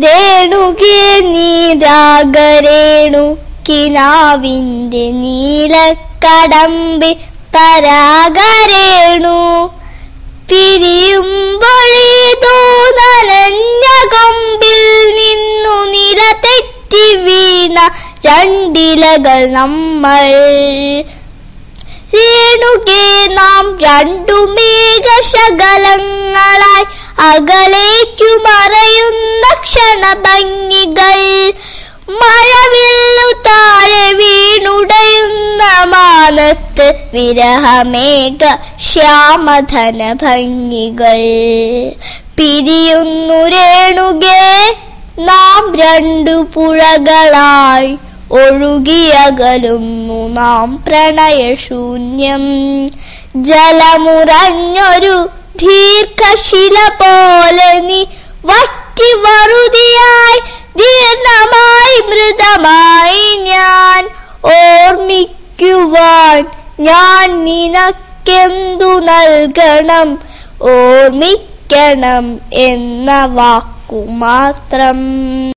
രേണുകേ നീരാഗരേണു കിനാവിന്റെ നീലക്കടമ്പി പരാഗരേണു പിരിയുമ്പൊഴിതോ നനഞ്ഞ കൊമ്പിൽ നിന്നു നിര തെറ്റി വീണ രണ്ടിലകൾ നമ്മൾ. രേണുകേ നാം രണ്ടു മേഘശകലങ്ങളായി അകലേക്കു മറയുന്ന ക്ഷണഭംഗികൾ. മഴവില്ലു താഴെ വീണുടയുന്ന മാനത്ത് വിരഹമേഘ ശ്യാമധന ഭംഗികൾ. പിരിയുന്നു രേണുകേ നാം രണ്ടു പുഴകളായി ഒഴുകിയകലുന്നു നാം പ്രണയശൂന്യം. ജലമുറഞ്ഞൊരു ദീർഘശില പോലെ നീ വറ്റി വറുതിയായി ദീർഘമായി മൃതമായി ഞാൻ. ഓർമ്മിക്കുവാൻ ഞാൻ നിനക്കെന്തു നൽകണം, ഓർമ്മിക്കണം എന്ന വാക്കു മാത്രം.